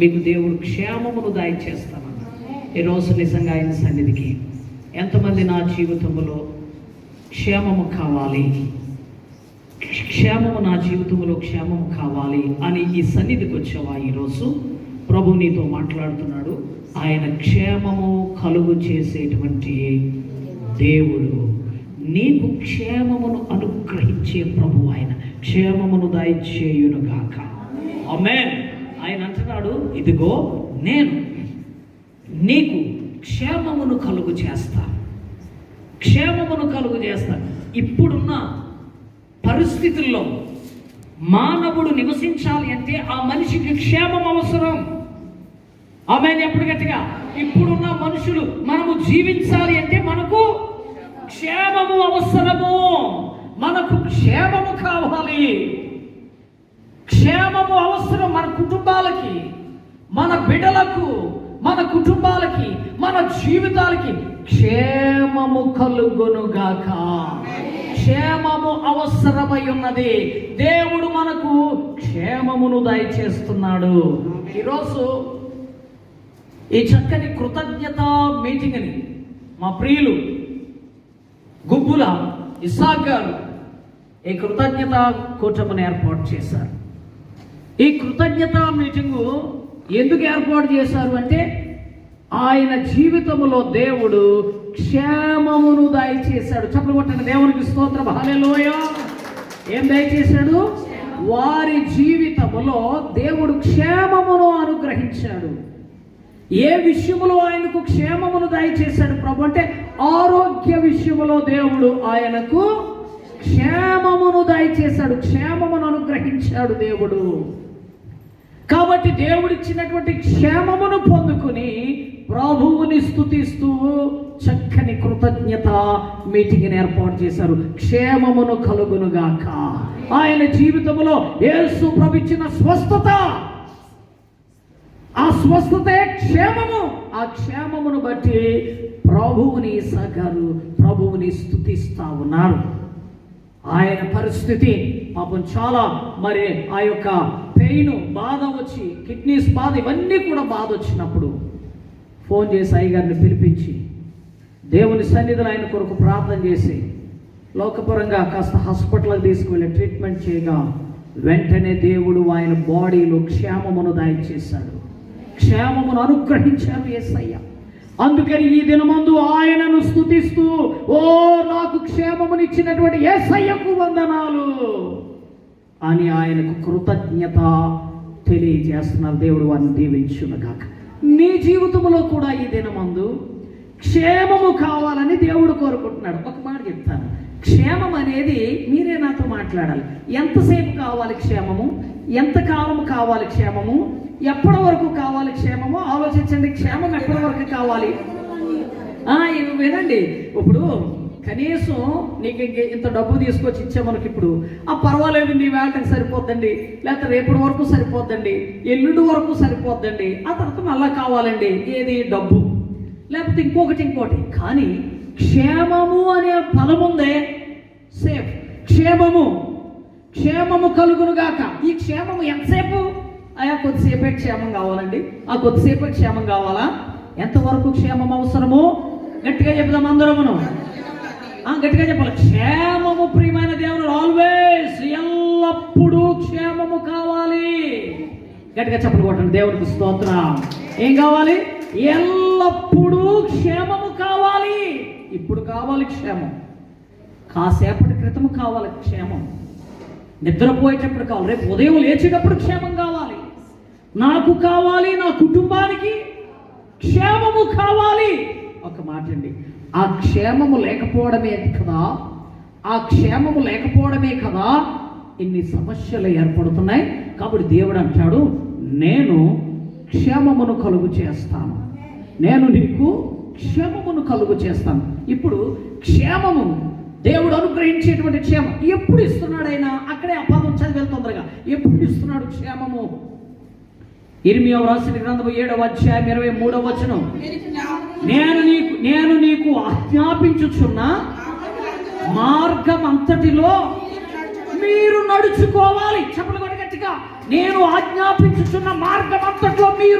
మీకు దేవుడు క్షేమమును దయచేస్తానన్నాడు. ఈరోజు నిజంగా ఆయన సన్నిధికి ఎంతమంది నా జీవితంలో క్షేమము కావాలి, క్షేమము నా జీవితంలో క్షేమము కావాలి అని ఈ సన్నిధికి వచ్చావా? ఈరోజు ప్రభు నీతో మాట్లాడుతున్నాడు. ఆయన క్షేమము కలుగు చేసేటువంటి దేవుడు, నీకు క్షేమమును అనుగ్రహించే ప్రభు. ఆయన క్షేమమును దయచేయునుగాక. ఆమేన్. ఆయన అంటున్నాడు, ఇదిగో నేను నీకు క్షేమమును కలుగు చేస్తాను, క్షేమమును కలుగు చేస్తాను. ఇప్పుడున్న పరిస్థితుల్లో మానవుడు నివసించాలి అంటే ఆ మనిషికి క్షేమం అవసరం. ఆమేన్. ఎప్పుడు గట్టిగా, ఇప్పుడున్న మనుషులు మనము జీవించాలి అంటే మనకు క్షేమము అవసరము. మనకు క్షేమము కావాలి, క్షేమము అవసరం. మన కుటుంబాలకి, మన బిడ్డలకు, మన కుటుంబాలకి, మన జీవితాలకి క్షేమము కలుగునుగాక. క్షేమము అవసరమై ఉన్నది. దేవుడు మనకు క్షేమమును దయచేస్తున్నాడు. ఈరోజు ఈ చక్కని కృతజ్ఞత మీటింగ్ని మా ప్రియులు గుబ్బుల ఇస్సాక్ గారు ఈ కృతజ్ఞత కూటమిని ఏర్పాటు చేశారు. ఈ కృతజ్ఞత మీటింగు ఎందుకు ఏర్పాటు చేశారు అంటే ఆయన జీవితంలో దేవుడు క్షేమమును దయచేశాడు. చప్పట్లు కొట్టండి, దేవునికి స్తోత్రం, హల్లెలూయా. ఏం దయచేశాడు? వారి జీవితంలో దేవుడు క్షేమమును అనుగ్రహించాడు. ఏ విషయములో ఆయనకు క్షేమమును దయచేశాడు ప్రభు అంటే ఆరోగ్య విషయములో దేవుడు ఆయనకు క్షేమమును దయచేశాడు, క్షేమమును అనుగ్రహించాడు దేవుడు. కాబట్టి దేవుడు ఇచ్చినటువంటి క్షేమమును పొందుకుని ప్రభువుని స్తుతిస్తూ చక్కని కృతజ్ఞత మీటింగ్ని ఏర్పాటు చేశారు. క్షేమమును కలుగునుగాక. ఆయన జీవితంలో యేసు ప్రభు ఇచ్చిన స్వస్థత, ఆ స్వస్థతే క్షేమము. ఆ క్షేమమును బట్టి ప్రభువుని సగారు ప్రభువుని స్తుతిస్తా ఉన్నారు. ఆయన పరిస్థితి పాపం చాలా మరి ఆ యొక్క పెయిన్, బాధ వచ్చి, కిడ్నీస్ బాధ, ఇవన్నీ కూడా బాధ వచ్చినప్పుడు ఫోన్ చేసి అయ్యగారిని పిలిపించి దేవుని సన్నిధిలో ఆయన కొరకు ప్రార్థన చేసి లోకపరంగా కాస్త హాస్పిటల్కి తీసుకువెళ్ళి ట్రీట్మెంట్ చేయగా వెంటనే దేవుడు ఆయన బాడీలో క్షేమమును దయచేశాడు, క్షేమమును అనుగ్రహించారు యేసయ్య. అందుకని ఈ దినమందు ఆయనను స్తుతిస్తూ, ఓ నాకు క్షేమమునిచ్చినటువంటి యేసయ్యకు వందనాలు అని ఆయనకు కృతజ్ఞత తెలియజేస్తున్నారు. దేవుడు వారిని దీవించునుగాక. నీ జీవితంలో కూడా ఈ దినమందు క్షేమము కావాలని దేవుడు కోరుకుంటున్నాడు. ఒక మాట చెప్తాను, క్షేమం అనేది మీరే నాతో మాట్లాడాలి. ఎంతసేపు కావాలి క్షేమము? ఎంతకాలం కావాలి క్షేమము? ఎప్పటి వరకు కావాలి క్షేమము? ఆలోచించండి. క్షేమం ఎప్పటి వరకు కావాలి? ఇవి వినండి. ఇప్పుడు కనీసం నీకు ఇంత డబ్బు తీసుకొచ్చి ఇచ్చామనకి ఇప్పుడు పర్వాలేదు, నీ వేళకి సరిపోద్దండి, లేకపోతే రేపటి వరకు సరిపోద్దండి, ఎల్లుండి వరకు సరిపోద్దండి, ఆ తర్వాత మళ్ళా కావాలండి. ఏది? డబ్బు, లేకపోతే ఇంకోటి. కానీ క్షేమము అనే పదముందే, సేఫ్, క్షేమము కలుగునుగాక. ఈ క్షేమము ఎంతసేపు? కొద్దిసేపే క్షేమం కావాలండి, కొద్దిసేపే క్షేమం కావాలా? ఎంతవరకు క్షేమం అవసరము? గట్టిగా చెప్దాం అందరమును, గట్టిగా చెప్పాలి. క్షేమము ప్రియమైన దేవుడు ఆల్వేస్, ఎల్లప్పుడూ క్షేమము కావాలి. గట్టిగా చెప్పలు కొట్టండి, దేవునికి స్తోత్రం. ఏం కావాలి? ఎల్లప్పుడూ క్షేమము కావాలి. ఇప్పుడు కావాలి క్షేమం, కాసేపటి క్రితం కావాలి క్షేమం, నిద్రపోయేటప్పుడు కావాలి, రేపు ఉదయం లేచేటప్పుడు క్షేమం కావాలి. నాకు కావాలి, నా కుటుంబానికి క్షేమము కావాలి. ఒక మాట అండి, ఆ క్షేమము లేకపోవడమే కదా ఇన్ని సమస్యలు ఏర్పడుతున్నాయి. కాబట్టి దేవుడు అంటాడు, నేను క్షేమమును కలుగు చేస్తాను, నేను నీకు క్షేమమును కలుగు చేస్తాను. ఇప్పుడు క్షేమము, దేవుడు అనుగ్రహించేటువంటి క్షేమం ఎప్పుడు ఇస్తున్నాడు? ఆయన అక్కడే ఆ పదం చదివి తొందరగా. ఎప్పుడు ఇస్తున్నాడు క్షేమము? ఇర్మియా రాసిన గ్రంథము 7వ అధ్యాయం 23వ వచనం, నేను నీకు ఆజ్ఞాపించుచున్న మార్గం అంతటిలో మీరు నడుచుకోవాలి. చెప్పలు గట్టిగా, నేను ఆజ్ఞాపించుచున్న మార్గం అంతట్లో మీరు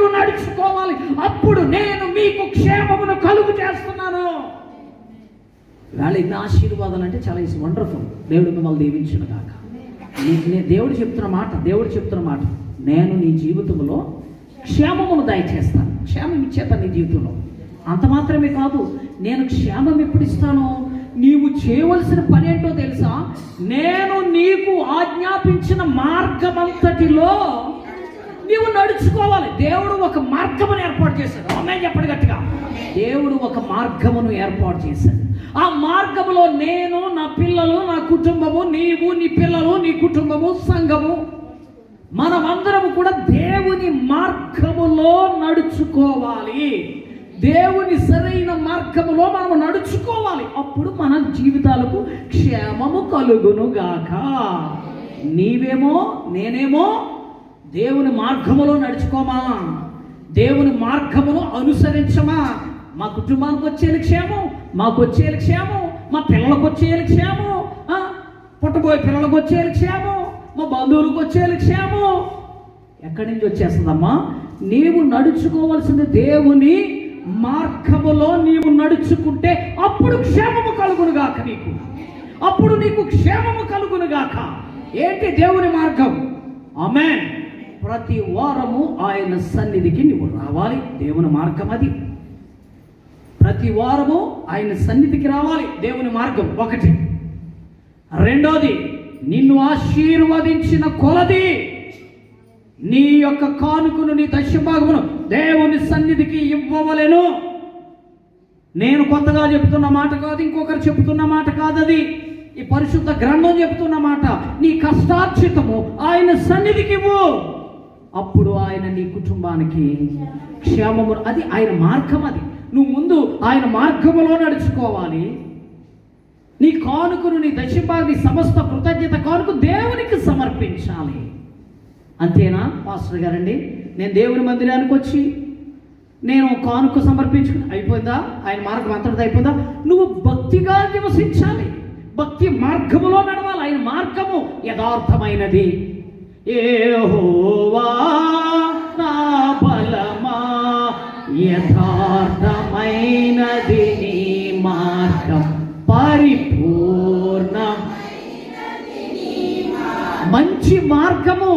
వేళ ఇన్ని ఆశీర్వాదాలు అంటే చాలా ఇస్ వండర్ఫుల్. దేవుడు మిమ్మల్ని దీవించును గాక. దేవుడు చెప్తున్న మాట నేను నీ జీవితంలో క్షేమమును దయచేస్తాను. క్షేమం ఇచ్చేస్తాను నీ జీవితంలో. అంత మాత్రమే కాదు, నేను క్షేమం ఎప్పుడు ఇస్తాను, నీవు చేయవలసిన పని ఏంటో తెలుసా? నేను నీకు ఆజ్ఞాపించిన మార్గమంతటిలో నీవు నడుచుకోవాలి. దేవుడు ఒక మార్గమును ఏర్పాటు చేశాడు. ఆమేన్ చెప్పండి గట్టిగా. దేవుడు ఒక మార్గమును ఏర్పాటు చేశాడు. ఆ మార్గములో నేను, నా పిల్లలు, నా కుటుంబము, నీవు, నీ పిల్లలు, నీ కుటుంబము, సంఘము, మనమందరము కూడా దేవుని మార్గములో నడుచుకోవాలి. దేవుని సరైన మార్గములో మనం నడుచుకోవాలి. అప్పుడు మన జీవితాలకు క్షేమము కలుగును గాక. నీవేమో నేనేమో దేవుని మార్గములో నడుచుకోమా, దేవుని మార్గమును అనుసరించమా. మా కుటుంబానికి వచ్చేది క్షేమం, మాకు వచ్చేది క్షేమం, మా పిల్లలకు వచ్చేది క్షేమం, పుట్టబోయే పిల్లలకు వచ్చేది క్షేమం, మా బంధువులకు వచ్చేది క్షేమం. ఎక్కడి నుంచి వచ్చేస్తుందమ్మా? నీవు నడుచుకోవాల్సింది దేవుని మార్గములో నీవు నడుచుకుంటే అప్పుడు క్షేమము కలుగును గాక నీకు. అప్పుడు నీకు క్షేమము కలుగును గాక. ఏంటి దేవుని మార్గం? ఆమేన్. ప్రతి వారము ఆయన సన్నిధికి నువ్వు రావాలి. దేవుని మార్గం అది. ప్రతి వారము ఆయన సన్నిధికి రావాలి. దేవుని మార్గం ఒకటి. రెండోది, నిన్ను ఆశీర్వదించిన కొలది నీ యొక్క కానుకను, నీ దశభాగమును దేవుని సన్నిధికి ఇవ్వవలెను. నేను కొత్తగా చెప్తున్న మాట కాదు, ఇంకొకరు చెబుతున్న మాట కాదు. అది ఈ పరిశుద్ధ గ్రంథం చెబుతున్న మాట. నీ కష్టార్జితము ఆయన సన్నిధికి ఇవ్వు. అప్పుడు ఆయన నీ కుటుంబానికి క్షేమము. అది ఆయన మార్గం. అది నువ్వు ముందు ఆయన మార్గములో నడుచుకోవాలి. నీ కానుకను, నీ దశభాగం, నీ సమస్త కృతజ్ఞత కానుక దేవునికి సమర్పించాలి. అంతేనా పాస్టర్ గారండి? నేను దేవుని మందిరానికి వచ్చి నేను కానుక సమర్పించుకుని అయిపోయిందా? ఆయన మార్గం అంతటిది అయిపోయిందా? నువ్వు భక్తిగా నివసించాలి, భక్తి మార్గములో నడవాలి. ఆయన మార్గము యథార్థమైనది. యెహోవా నా బలమా, యథార్థమైనది నీ మార్గం, పరిపూర్ణం. మంచి మార్గము,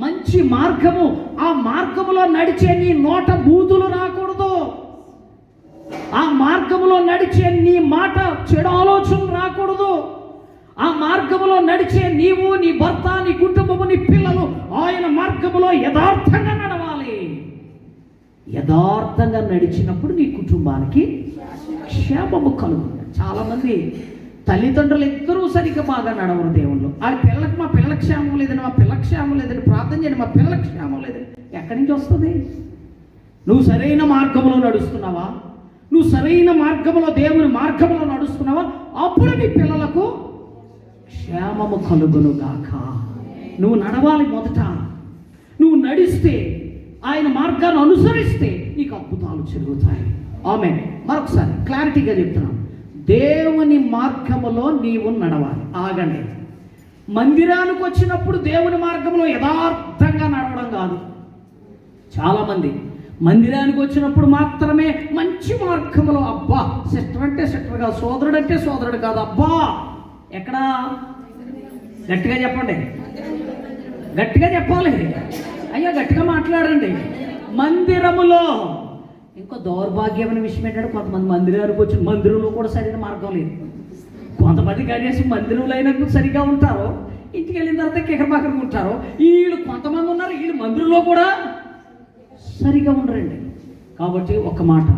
మంచి మార్గము. ఆ మార్గములో నడిచే నీ నోట బూతులు రాకూడదు. ఆ మార్గములో నడిచే నీ మాట చెడు ఆలోచన రాకూడదు. ఆ మార్గములో నడిచే నీవు, నీ భర్త, నీ కుటుంబము, నీ పిల్లలు ఆయన మార్గములో యథార్థంగా నడవాలి. యథార్థంగా నడిచినప్పుడు నీ కుటుంబానికి క్షేమము కలుగుతుంది. చాలామంది తల్లిదండ్రులు ఇద్దరూ సరిగ్గా బాగా నడవరు దేవుళ్ళు. ఆ పిల్లలకు మా పిల్లల క్షేమం లేదని, మా పిల్లల క్షేమం లేదని ప్రార్థన చేయండి, మా పిల్లల క్షేమం లేదని. ఎక్కడి నుంచి వస్తుంది? నువ్వు సరైన మార్గంలో నడుస్తున్నావా? నువ్వు సరైన మార్గంలో, దేవుని మార్గంలో నడుస్తున్నావా? అప్పుడు నీ పిల్లలకు క్షేమము కలుగును గాక. నువ్వు నడవాలి. మొదట నువ్వు నడిస్తే, ఆయన మార్గాన్ని అనుసరిస్తే నీకు అద్భుతాలు జరుగుతాయి. ఆమేన్. మరొకసారి క్లారిటీగా చెప్తున్నాను. దేవుని మార్గములో నీవు నడవాలి. ఆగండి. మందిరానికి వచ్చినప్పుడు దేవుని మార్గంలో యథార్థంగా నడవడం కాదు. చాలామంది మందిరానికి వచ్చినప్పుడు మాత్రమే మంచి మార్గంలో, అబ్బా సిస్టర్ అంటే సిస్టర్ కాదు, సోదరుడు అంటే సోదరుడు కాదు, అబ్బా ఎక్కడా? గట్టిగా చెప్పండి, గట్టిగా చెప్పాలి. అయ్యా గట్టిగా మాట్లాడండి. మందిరములో. ఇంకో దౌర్భాగ్యమైన విషయం ఏంటంటే, కొంతమంది మందిరానికి వచ్చి మందిరంలో కూడా సరైన మార్గం లేదు. కొంతమంది కనీసం మందిరంలో అయినప్పుడు సరిగా ఉంటారు, ఇంటికి వెళ్ళిన తర్వాత కికరబాకరంగా ఉంటారు. వీళ్ళు కొంతమంది ఉన్నారు, వీళ్ళు మందిరంలో కూడా సరిగా ఉండరండి. కాబట్టి ఒక మాట,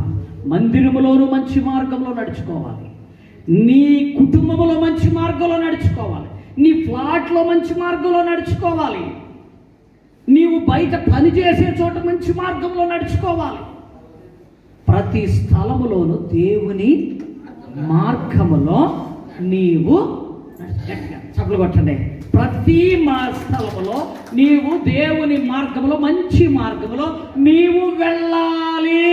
మందిరములోనూ మంచి మార్గంలో నడుచుకోవాలి, నీ కుటుంబంలో మంచి మార్గంలో నడుచుకోవాలి, నీ ఫ్లాట్లో మంచి మార్గంలో నడుచుకోవాలి, నీవు బయట పని చేసే చోట మంచి మార్గంలో నడుచుకోవాలి. ప్రతి స్థలములోనూ దేవుని మార్గములో నీవు చప్పలు కొట్టండి. ప్రతి స్థలములో నీవు దేవుని మార్గములో, మంచి మార్గములో నీవు వెళ్ళాలి.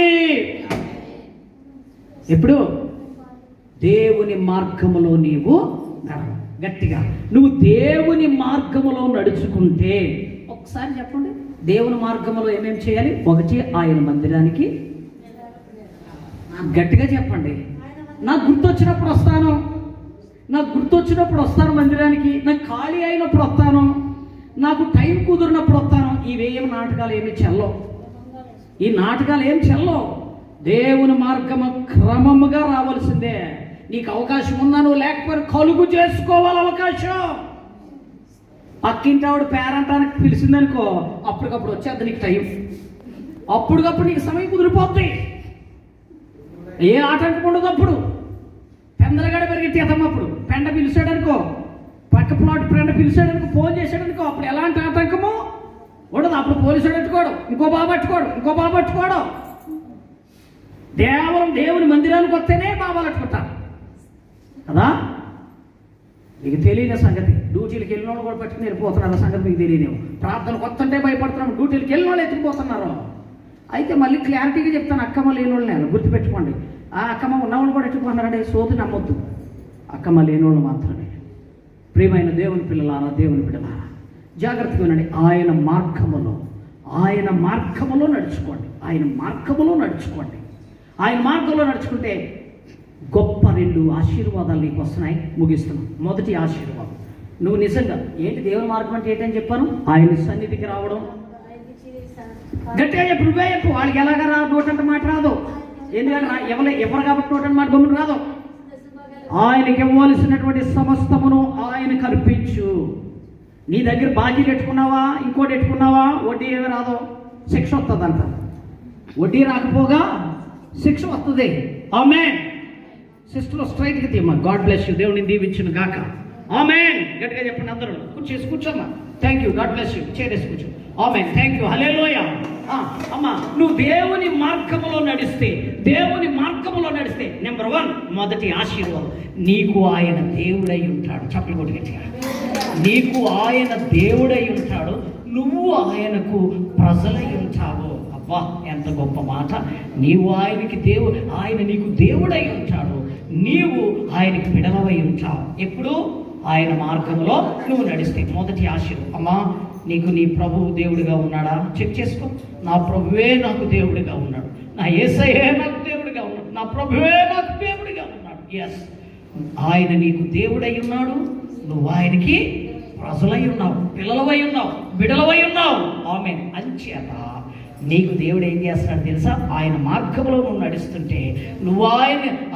ఎప్పుడు? దేవుని మార్గములో నీవు నడవాలి. గట్టిగా నువ్వు దేవుని మార్గములో నడుచుకుంటే, ఒకసారి చెప్పండి, దేవుని మార్గములో ఏమేమి చేయాలి? ఒకటి, ఆయన మందిరానికి, గట్టిగా చెప్పండి, నాకు గుర్తొచ్చినప్పుడు వస్తాను, నాకు గుర్తొచ్చినప్పుడు వస్తాను మందిరానికి, నాకు ఖాళీ అయినప్పుడు వస్తాను, నాకు టైం కుదిరినప్పుడు వస్తాను. ఇవేం నాటకాలు ఏమి చెల్లవు. ఈ నాటకాలు ఏం చెల్లవు. దేవుని మార్గము క్రమముగా రావాల్సిందే. నీకు అవకాశం ఉన్నా నువ్వు లేకపోతే కలుగు చేసుకోవాలి అవకాశం. పక్కింటి ఆవిడ పేరంటానికి పిలిచిందనుకో, అప్పటికప్పుడు వచ్చేది నీకు టైం. అప్పటికప్పుడు నీకు సమయం కుదిరిపోద్ది. ఏ ఆటంకం ఉండదు. అప్పుడు పెందలగడ పెరిగి అప్పుడు పెండ పిలిచాడనుకో, పక్క ప్లాట్ ఫ్రెండ్ పిలిచాడనుకో, ఫోన్ చేశాడనుకో, అప్పుడు ఎలాంటి ఆటంకము ఉండదు. అప్పుడు పోలీసుడు పెట్టుకోవడం, ఇంకో బాబు పట్టుకోవడం, ఇంకో బాబు పట్టుకోవడం. కేవలం దేవుని మందిరానికి వస్తేనే బాబాలు పట్టుకుంటారు కదా. మీకు తెలియని సంగతి, డ్యూటీలకు వెళ్ళిన వాళ్ళు కూడా పట్టుకుని వెళ్ళిపోతున్నారు. సంగతి మీకు తెలియదేమో. ప్రార్థనకు వస్తుంటే భయపడుతున్నాం, డ్యూటీలకు వెళ్ళిన వాళ్ళు ఎత్తుకుపోతున్నారు. అయితే మళ్ళీ క్లారిటీగా చెప్తాను, అక్కమ్మ లేని వాళ్ళు నేను గుర్తుపెట్టుకోండి. ఆ అక్కమ్మ ఉన్నవాళ్ళు కూడా ఎత్తుకుపోతున్నారంటే సోది నమ్మొద్దు. అక్కమ్మ లేని వాళ్ళు మాత్రమే. ప్రియమైన దేవుని పిల్లలారా, దేవుని బిడ్డలారా, జాగ్రత్తగా వినండి. ఆయన మార్గములో నడుచుకోండి. ఆయన మార్గములో నడుచుకోండి. ఆయన మార్గంలో నడుచుకుంటే గొప్ప 2 ఆశీర్వాదాలు నీకు వస్తున్నాయి. ముగిస్తున్నాం. మొదటి ఆశీర్వాదం, నువ్వు నిజంగా ఏంటి దేవుని మార్గం అంటే ఏంటని చెప్పాను? ఆయన సన్నిధికి రావడం. గట్టిగా చెప్పు, నువ్వే చెప్పు. వాళ్ళకి ఎలాగ నోటంట మాట రాదు. ఎందుకంటే ఎవరు కాబట్టి నోటంట మాట గమ్మున రాదు. ఆయనకి ఇవ్వాల్సినటువంటి సమస్తమును ఆయనకు అర్పించు. నీ దగ్గర బాకీ పెట్టుకున్నావా, ఇంకోటి పెట్టుకున్నావా, వడ్డీ ఏమి రాదో శిక్ష వస్తుందంట. వడ్డీ రాకపోగా శిక్ష వస్తుంది. ఆమేన్. సిస్టర్ స్ట్రైట్గా తీయమ్మా. God bless you. దేవుని దీవించును గాక. ఆమేన్. గట్టిగా చెప్పండి అందరూ. కూర్చోమ్మా. Thank you. God bless you. చేరేసి కూర్చో. ఆమేన్. Thank you. హల్లెలూయా. అమ్మా, నువ్వు దేవుని మార్గములో నడిస్తే నెంబర్ 1 మొదటి ఆశీర్వాదం, నీకు ఆయన దేవుడై ఉంటాడు. చప్పలు కొట్టి గట్టిగా. నీకు ఆయన దేవుడై ఉంటాడు, నువ్వు ఆయనకు ప్రజలై ఉంటావు. అబ్బా, ఎంత గొప్ప మాట. నీవు ఆయనకి ఆయన నీకు దేవుడై ఉంటాడు, నీవు ఆయనకి బిడలవై ఉంటావు. ఎప్పుడు ఆయన మార్గంలో నువ్వు నడిస్తే. మొదటి ఆశీర్వాదం. అమ్మా, నీకు నీ ప్రభువు దేవుడిగా ఉన్నాడా? చెక్ చేసుకో. నా ప్రభువే నాకు దేవుడిగా ఉన్నాడు, నా యేసయ్యే నాకు దేవుడిగా ఉన్నాడు, నా ప్రభువే నాకు దేవుడిగా ఉన్నాడు. ఎస్, ఆయన నీకు దేవుడై ఉన్నాడు, నువ్వు ఆయనకి ప్రజలై ఉన్నావు, పిల్లలవై ఉన్నావు, బిడలవై ఉన్నావు. ఆమేన్. అంచేత నీకు దేవుడు ఏం చేస్తాడు తెలుసా? ఆయన మార్గంలో నువ్వు నడుస్తుంటే నువ్వు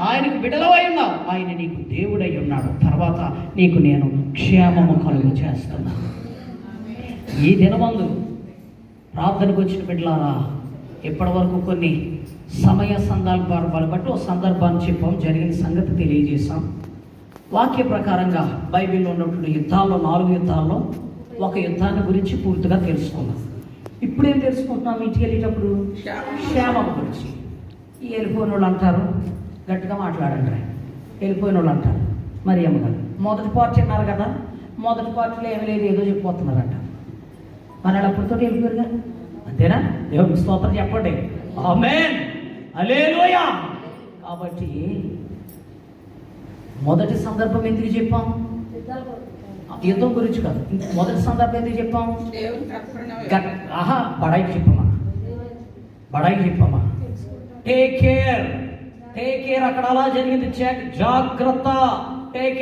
ఆయనకు బిడలవై ఉన్నావు, ఆయన నీకు దేవుడై ఉన్నాడు. తర్వాత నీకు నేను క్షేమము కలుగు చేస్తున్నాను. ఈ దినమందు ప్రార్థనకు వచ్చిన బిడ్డలారా, ఇప్పటి వరకు కొన్ని సమయ సందర్భాలు బట్టి ఒక సందర్భాన్ని చెప్పాం, జరిగిన సంగతి తెలియజేశాం. వాక్య ప్రకారంగా బైబిల్లో ఉన్నటువంటి యుద్ధాల్లో 4 యుద్ధాల్లో ఒక యుద్ధాన్ని గురించి పూర్తిగా తెలుసుకున్నాం. ఇప్పుడేం తెలుసుకుంటున్నాం? ఇంటికి వెళ్ళేటప్పుడు క్షేమం గురించి. ఈ వెళ్ళిపోయిన వాళ్ళు అంటారు, గట్టిగా మాట్లాడంటారు. వెళ్ళిపోయిన వాళ్ళు అంటారు, మరి అమ్మగారు మొదటి పార్టీ అన్నారు కదా, మొదటి పార్టీలో ఏమి లేదు, ఏదో చెప్పిపోతున్నారంట. మరి అప్పుడుతో వెళ్ళిపోయారు కదా, అంతేనా? దేవుడికి స్తోత్రం చెప్పండి. ఆమేన్. హల్లెలూయా. కాబట్టి మొదటి సందర్భం ఎందుకు చెప్పాం? యుద్ధం గురించి కాదు. మొదటి సందర్భం ఎందుకు చెప్పాం? బడాయికి చెప్పమ్మా. Take care. అక్కడ అలా జరిగింది. జాగ్రత్త. టేక్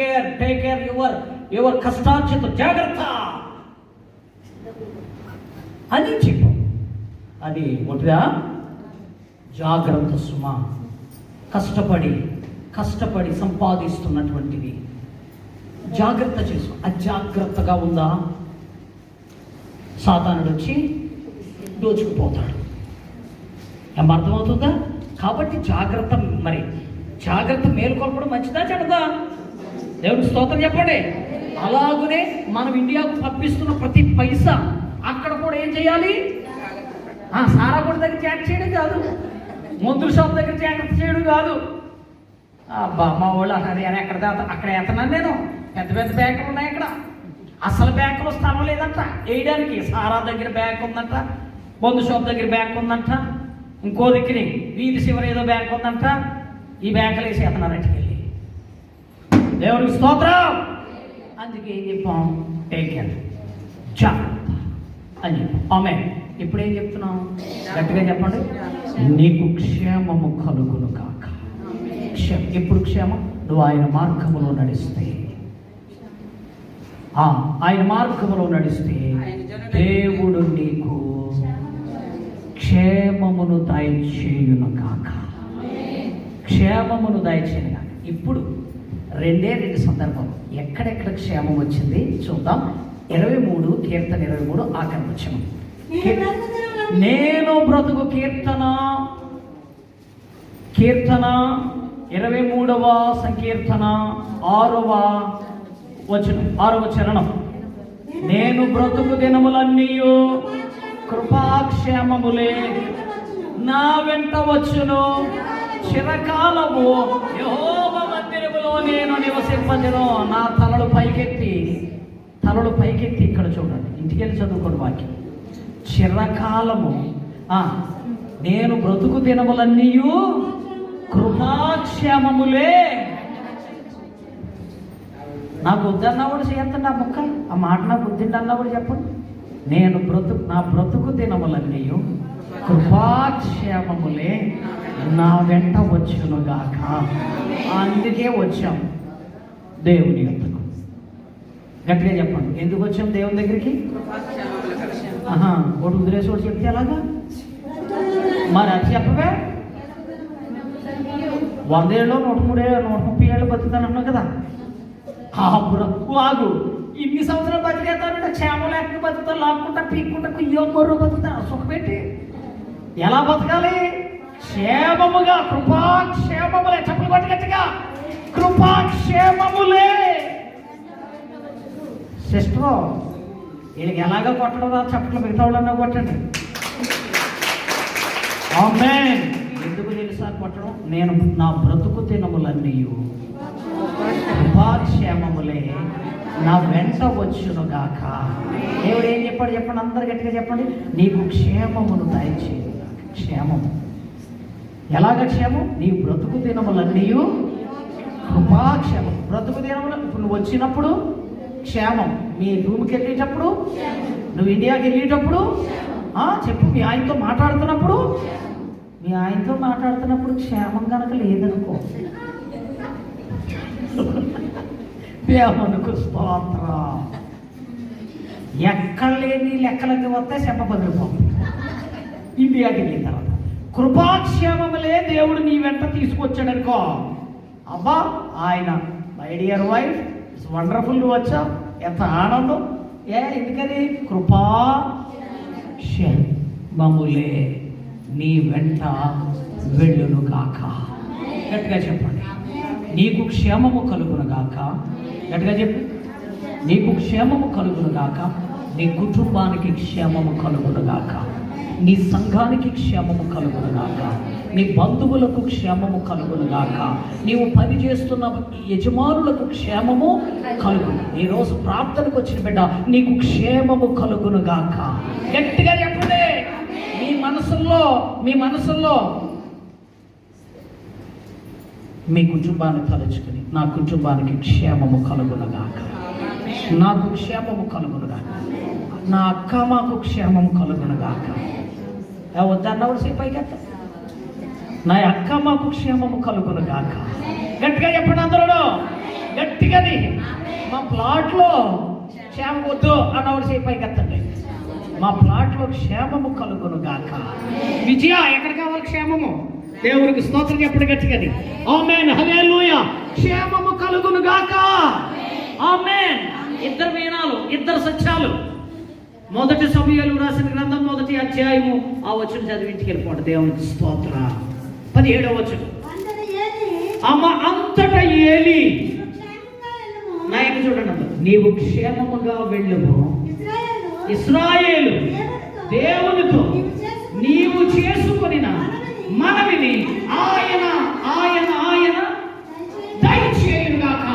కేర్ యువర్ కష్టార్జిత. జాగ్రత్త అని చెప్పాం. అది ఒకటిగా జాగ్రత్త సుమా. కష్టపడి సంపాదిస్తున్నటువంటిది జాగ్రత్త చేసుకో. అజాగ్రత్తగా ఉందా, సాతానుడు వచ్చి దోచుకుపోతాడు. అర్థమవుతుందా? కాబట్టి జాగ్రత్త. మరి జాగ్రత్త మేలుకొల్పడం మంచిదా చెడ్డదా? దేవుడికి స్తోత్రం చెప్పండి. అలాగనే మనం ఇండియాకు పంపిస్తున్న ప్రతి పైసా అక్కడ కూడా ఏం చేయాలి? సారా కూడా దగ్గర జాగ్రత్త చేయడం కాదు, మందుల షాప్ దగ్గర జాగ్రత్త చేయడం కాదు. మా వాళ్ళు అన్నారు, అక్కడ ఎత్తన్నాను నేను. పెద్ద బ్యాంకులు ఉన్నాయి అక్కడ. అసలు బ్యాంకులో స్థలం లేదంట వేయడానికి. సారా దగ్గర బ్యాంక్ ఉందంట, మందు షాప్ దగ్గర బ్యాంక్ ఉందంట, ఇంకో దిక్కుని వీధి చివరి ఏదో బ్యాంక్ ఉందంట. ఈ బ్యాంకులు వేసి ఎత్తన్నారంట వెళ్ళి. దేవుడికి స్తోత్రం. అందుకే ఏం చెప్పాం? టేక్ కేర్, జాగ్రత్త అని చెప్పాం. ఆమేన్. ఇప్పుడు ఏం చెప్తున్నాం? గట్టిగా చెప్పండి. నీకు క్షేమము కలుగును కాక. ఎప్పుడు క్షేమం? నువ్వు ఆయన మార్గములో నడిస్తే, ఆయన మార్గములో నడిస్తే దేవుడు నీకు క్షేమమును దయచేయును కాక. క్షేమమును దయచేయును కాక. ఇప్పుడు రెండు సందర్భం ఎక్కడెక్కడ క్షేమం వచ్చింది చూద్దాం. 23 కీర్తన 23 ఆఖరి వచనం. నేను బ్రతుకు కీర్తన 23వ సంకీర్తన 6వ చరణం. నేను బ్రతుకు దినములన్నీయు కృపాక్షేమములే నా వెంట వచ్చును, చిరకాలము యెహోవా మందిరములో నేను నివసింపజను. నా తలలు పైకెత్తి ఇక్కడ చూడండి, ఇంటికి వెళ్ళి చదువుకోండి వాక్యం. చిరకాలము నేను బ్రతుకు దినములన్నీయు కృపాక్షేమములే. నాకు వద్దన్నవాడు చేయండి ఆ ముక్క, ఆ మాట నాకు వద్దండి అన్నవాడు చెప్పండి. నా బ్రతుకు దినములన్నీయు కృపాక్షేమములే నా వెంట వచ్చునుగాక. అందుకే వచ్చాం దేవుని యొద్దకు. గట్టిగా చెప్పండి, ఎందుకు వచ్చాం దేవుని దగ్గరికి? ఒకటి వదిలేసోడు చెప్తే అలాగా మరి అది చెప్పవే. 100 ఏళ్ళు 130 ఏళ్ళు బతుకుతాను అన్నావు కదా. ఆగు, ఇన్ని సంవత్సరాలు బతికేస్తానంటే క్షేమం లేక బతుకుతా, లాక్కుంటా పీక్కుంటా కుయ్యో మొర్రో బతుకుతా. సుఖపెట్టి ఎలా బతకాలి? క్షేమముగా, కృపాక్షేమములే. చెప్పులు కొట్టగట్టుగా, కృపాక్షేమములే. సిస్టరు వీళ్ళకి ఎలాగో కొట్టడం రా, చప్పట్లు మిగతా వాళ్ళన్నా కొట్టండి. ఆమేన్. ఎందుకు తెలుసా కొట్టడం? నేను నా బ్రతుకు దినములన్నీయు కృపాక్షేమములే నా వెంట వచ్చునుగాక. దేవుడు ఏం చెప్పాడు చెప్పండి, అందరు గట్టిగా చెప్పండి. నీకు క్షేమమును దయచేయు. క్షేమము ఎలాగ క్షేమం? నీ బ్రతుకు దినములన్నీయు కృపాక్షేమం. బ్రతుకు దినములు ఇప్పుడు నువ్వు వచ్చినప్పుడు క్షేమం, మీ రూమ్కి వెళ్ళేటప్పుడు, నువ్వు ఇండియాకి వెళ్ళేటప్పుడు, చెప్పు మీ ఆయనతో మాట్లాడుతున్నప్పుడు క్షేమం కనుక లేదనుకో, దేవునికి స్తోత్రం. ఎక్కడ లేని లెక్కలన్నీ వస్తే చెప్ప బదిలిపోతుంది. ఇండియాకి వెళ్ళిన తర్వాత కృపాక్షేమములే దేవుడు నీ వెంట తీసుకొచ్చాడు అనుకో. అబ్బా ఆయన మై డియర్ వైఫ్ వండర్ఫుల్, నువ్వు వచ్చావు, ఎంత ఆనందం. ఎందుకని? కృపాక్షేమములే నీ వెంట వెళ్ళును గాక. గట్టిగా చెప్పండి, నీకు క్షేమము కలుగును గాక. గట్టిగా చెప్పు, నీకు క్షేమము కలుగును గాక. నీ కుటుంబానికి క్షేమము కలుగును గాక. నీ సంఘానికి క్షేమము కలుగును గాక. నీ బంధువులకు క్షేమము కలుగును గాక. నీవు పని చేస్తున్న యజమానులకు క్షేమము కలుగును. ఈరోజు ప్రార్థనకు వచ్చిన బిడ్డ, నీకు క్షేమము కలుగును గాక. గట్టిగా చెప్పండి. మీ మనసుల్లో మీ కుటుంబాన్ని తలుచుకుని, నా కుటుంబానికి క్షేమము కలుగును గాక, నాకు క్షేమము కలుగును గాక, నా అక్క మాకు క్షేమము కలుగును గాక. వద్దన్నవాడు సేపైకెత్త, నా అక్క మాకు క్షేమము కలుగును గాక. గట్టిగా చెప్పండి అందరూ, గట్టిగాని. మా ప్లాట్లో క్షేమం వద్దు అన్నవాడు సేపైకెత్తండి. మా ప్లాట్లో క్షేమము కలుగును గాక. విజయ ఎక్కడ కావాలి క్షేమము? దేవునికి స్తోత్రం చెప్పండి గట్టిగాని. ఆమేన్, హల్లెలూయా. క్షేమము కలుగును గాక. ఆమేన్. ఇద్దరు వీణాలు, ఇద్దరు సత్యాలు. 1 సమూయేలు రాసిన గ్రంథం 1వ అధ్యాయము ఆ వచనం చదివి ఇంటికి వెళ్ళిపోండి. దేవునికి స్తోత్ర. 17వ వచనం. అంతటా ఏలి నాయకు చూడండి, నీవు క్షేమముగా వెళ్ళుము. ఇశ్రాయేలు దేవునితో నీవు చేసుకొనిన మనవిని ఆయన దయచేయుగాక.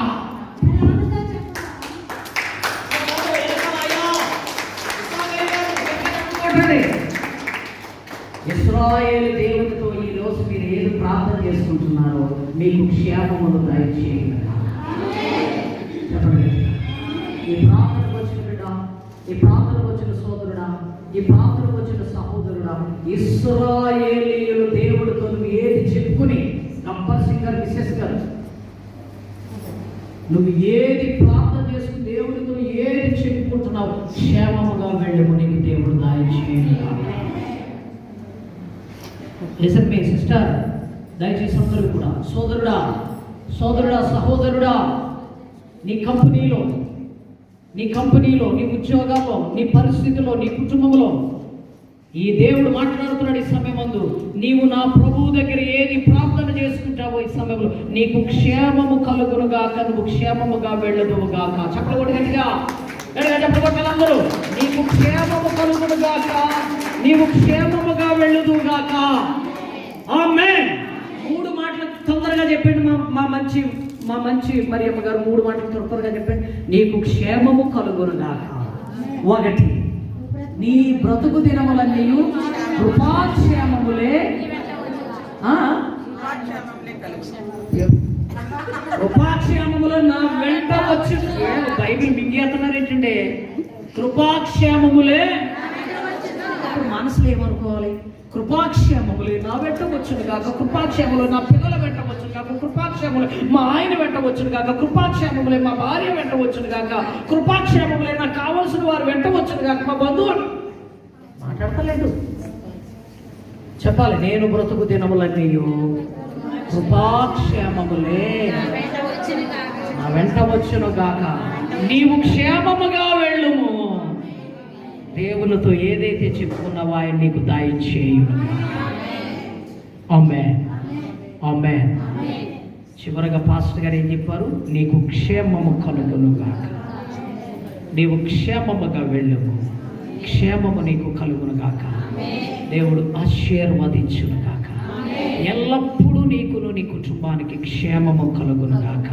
ఇశ్రాయేలు దేవునితో ఈ రోజు మీరు ఏది ప్రార్థన చేసుకుంటున్నారో మీకు క్షేమమును దయచేయుగాక. చెప్పండి. ఈ ప్రార్థనకు వచ్చిన బిడ్డ, ఈ ప్రార్థనకు వచ్చిన సోదరుడా, ఈ ప్రార్థనకు వచ్చిన సహోదరుడా, ఇశ్రాయేలీయులు దేవుడితో నువ్వు ఏది చెప్పుకుని గబ్బర్ సింగ్ గారు మిస్సెస్ గారు, నువ్వు ఏది ప్రార్థన చేసుకుని దేవుడితో ఏది చెప్పుకుంటున్నావు, క్షేమముగా వెళ్ళము, నీకు దేవుడు దయచేయను. లిసన్ మీ సిస్టర్, దయచేసి అందరూ కూడా, సోదరుడా సోదరుడా సహోదరుడా, నీ కంపెనీలో, నీ ఉద్యోగాల్లో, నీ పరిస్థితిలో, నీ కుటుంబంలో ఈ దేవుడు మాట్లాడుతున్నాడు. ఈ సమయమందు నీవు నా ప్రభువు దగ్గర ఏది ప్రార్థన చేసుకుంటావో ఈ సమయంలో నీకు క్షేమము కలుగునుగాక, నువ్వు క్షేమముగా వెళ్ళదువుగాక. చెప్పకూడదు గట్టిగా చెప్పకూడదు. నీకు క్షేమము కలుగునుగాక, నీవు క్షేమముగా వెళ్ళదువుగాక. ఆమేన్. 3 మాటలు తొందరగా చెప్పండి. మా మంచి మరియమ్మ గారు 3 మాటలు త్వరగా చెప్పండి. నీకు క్షేమము కలుగునుగాక. 1, నీ బ్రతుకు దినములన్నీ కృపాక్షేమములే, కృపాక్షేమములు నా వెంట వచ్చి, బైబిల్ మింగేస్తున్నారేంటంటే కృపాక్షేమములే. మనసులో ఏమనుకోవాలి? కృపాక్షేమములే నా వెంట వచ్చును కాక, కృపాక్షేములు నా పిల్లల వెంట వచ్చును కాక, కృపాక్షేములు మా ఆయన వెంట వచ్చును కాక, కృపాక్షేమములే మా భార్య వెంట వచ్చును కాక, కృపాక్షేమములే నాకు కావలసిన వారు వెంట వచ్చును కాక, మా బంధువులు. మాట్లాడతలేదు, చెప్పాలి. నేను బ్రతుకు దినములన్నీ కృపాక్షేమములే నా వెంట వచ్చును గాక, నీవు క్షేమముగా వెళ్ళుము. దేవునితో ఏదైతే చెప్పుకున్నావో ఆయన నీకు దయచేయును. ఆమేన్, ఆమేన్. చివరగా పాస్టర్ గారు ఏం చెప్పారు? నీకు క్షేమము కలుగును గాక, నీవు క్షేమముగా వెళ్ళుము, క్షేమము నీకు కలుగును గాక, దేవుడు ఆశీర్వదించును గాక, ఎల్లప్పుడూ నీకును నీ కుటుంబానికి క్షేమము కలుగును గాక,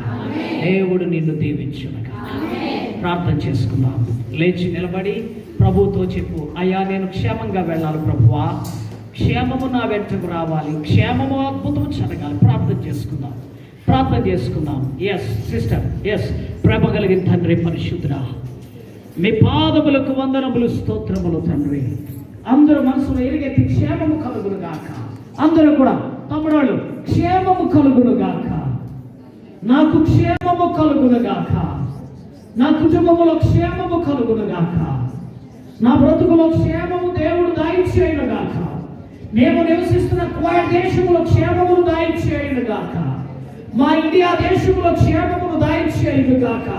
దేవుడు నిన్ను దీవించును గాక. ప్రార్థన చేసుకుందాం. లేచి నిలబడి ప్రభువుతో చెప్పు, అయ్యా నేను క్షేమంగా వెళ్ళాలి ప్రభువా, క్షేమము నా వెంటకు రావాలి, క్షేమము అద్భుతం జరగాలి. ప్రార్థన చేసుకుందాం. Yes sister, yes. ప్రేమ కలిగిన తండ్రి పరిశుద్ధుడా, మీ పాదములకు వందనములు, స్తోత్రములు తండ్రి. అందరూ మనసులో ఎరిగెత్తి క్షేమము కలుగును గాక. అందరూ కూడా తమ్ముడు క్షేమము కలుగును గాక, నాకు క్షేమము కలుగును గాక, నా కుటుంబంలో క్షేమము కలుగును గాక, నా బ్రతుకులో క్షేమము దేవుడు దయచేయును గాక, మేము నివసిస్తున్న కువైట్ దేశంలో క్షేమమును దయచేయును గాక, మా ఇండియా దేశంలో క్షేమమును దయచేయును గాక,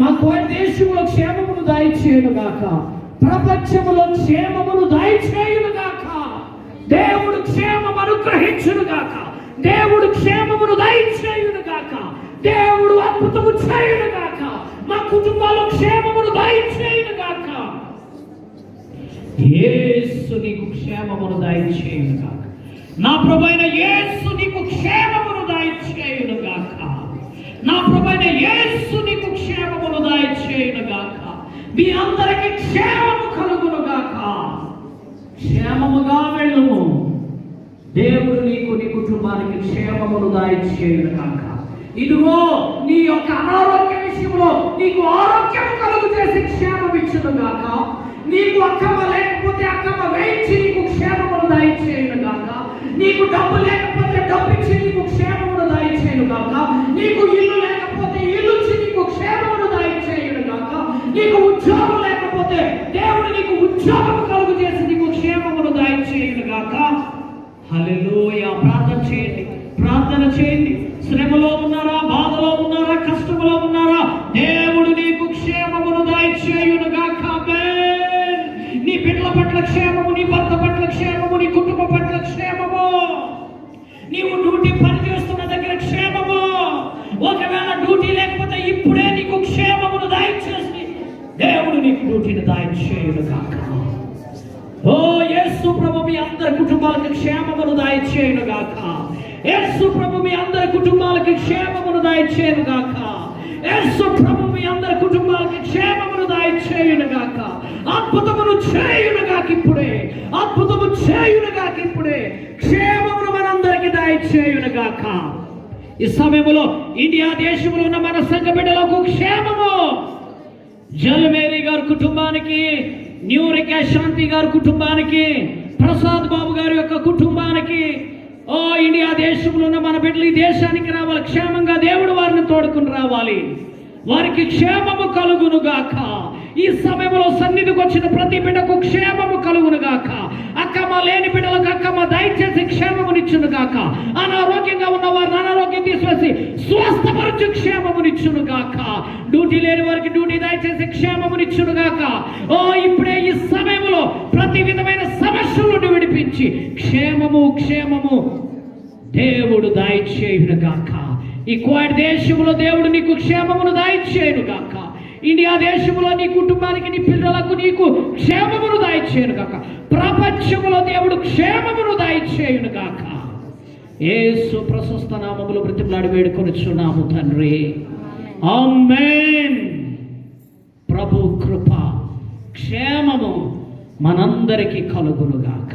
మా కువైట్ దేశంలో క్షేమమును దయచేయును గాక, ప్రపంచములో క్షేమమును దయచేయును గాక, దేవుడు క్షేమము అనుగ్రహించును గాక, దేవుడు క్షేమమును దయచేయును గాక, దేవుడు అద్భుతము చేయును గాక, మా కుటుంబాల్లో క్షేమమును దయచేయును గాక. యేసు నీకు క్షేమమును దయచేయును గాక, నా ప్రభువైన యేసు నీకు క్షేమమును దయచేయును గాక, నా ప్రభువైన యేసు నీకు క్షేమమును దయచేయును గాక. మీ అందరికీ క్షేమము కలుగును గాక. క్షేమముగా వెళ్ళుము, దేవుడు నీకు నీ కుటుంబానికి క్షేమమును దయచేయును గాక. ఇదిగో నీ యొక్క అనారోగ్య విషయంలో నీకు ఆరోగ్యం కలుగు చేసి క్షేమం ఇచ్చును గాక. నీకు అక్కమ లేకపోతే అక్కమ వేయించి నీకు క్షేమమును దయచేయును గాక. నీకు డబ్బు లేకపోతే డబ్బు ఇచ్చి నీకు క్షేమమును దయచేయును గాక. నీకు ఇల్లు లేకపోతే ఇల్లు ఇచ్చి నీకు క్షేమమును దయచేయును గాక. నీకు ఉద్యోగం లేకపోతే దేవుడు నీకు ఉద్యోగం కలుగు చేసి నీకు క్షేమమును దయచేయును గాక. హల్లెలూయా. ప్రార్థన చేయండి. శ్రమలో ఉన్నారా, బాధలో ఉన్నారా, కష్టంలో ఉన్నారా, దేవుడు నీకు క్షేమమును దయచేయును గాక. నీ బిడ్డల పట్ల క్షేమము, నీ భర్త పట్ల క్షేమము, నీ కుటుంబం పట్ల క్షేమము, నీవు డ్యూటీ పని చేస్తున్న దగ్గర క్షేమము, ఒకవేళ డ్యూటీ లేకపోతే ఇప్పుడే నీకు క్షేమమును దయచేసి దేవుడు నీకు డ్యూటీని దయచేయును గాక. ఓ యేసు ప్రభు మీ అందరి కుటుంబాలకు క్షేమమును దయచేయును గాక. యేసు ప్రభు మీ అందరి కుటుంబాలకు క్షేమమును దయచేయును గాక. యేసు ప్రభు మీ అందరి కుటుంబాలకు క్షేమమును దయచేయును గాక. అద్భుతమును చేయును గాక ఇప్పుడే, అద్భుతము చేయును గాక ఇప్పుడే, క్షేమమును మనందరికి దయచేయును గాక. ఈ సమయంలో ఇండియా దేశంలో ఉన్న మన సంఘ బిడ్డలకు క్షేమము, జలమేరీ గారి కుటుంబానికి, న్యూరికా శాంతి గారి కుటుంబానికి, ప్రసాద్ బాబు గారి యొక్క కుటుంబానికి, ఓ ఇండియా దేశ దేశంలో ఉన్న మన బిడ్డలు ఈ దేశానికి రావాలి, క్షేమంగా దేవుడు వారిని తోడుకుని రావాలి, వారికి క్షేమము కలుగును గాక. ఈ సమయంలో సన్నిధికి వచ్చిన ప్రతి బిడ్డకు క్షేమము కలుగును గాక. అక్కమ్మ లేని బిడ్డలకు అక్కమ్మ దయచేసి క్షేమమునిచ్చును గాక. అనారోగ్యంగా ఉన్న వారిని అనారోగ్యం తీసివేసి స్వస్థపరచు క్షేమమునిచ్చును గాక. డ్యూటీ లేని వారికి డ్యూటీ దయచేసి క్షేమమునిచ్చును గాక. ఓ ఇప్పుడే ఈ సమయంలో ప్రతి విధమైన సమస్యల నుండి విడిపించి క్షేమము దేవుడు దయచేయును గాక. ఈ కువైట్ దేశంలో దేవుడు నీకు క్షేమమును దయచేయును గాక. ఇండియా దేశంలో నీ కుటుంబానికి, నీ పిల్లలకు నీకు క్షేమమును దయచేయును గాక. ప్రపంచంలో దేవుడు క్షేమమును దయచేయును గాక. యేసు ప్రశస్త నామములో బ్రతిమలాడి వేడుకొనుచున్నాము తండ్రి, ఆమేన్. ప్రభు కృప క్షేమము మనందరికీ కలుగును గాక.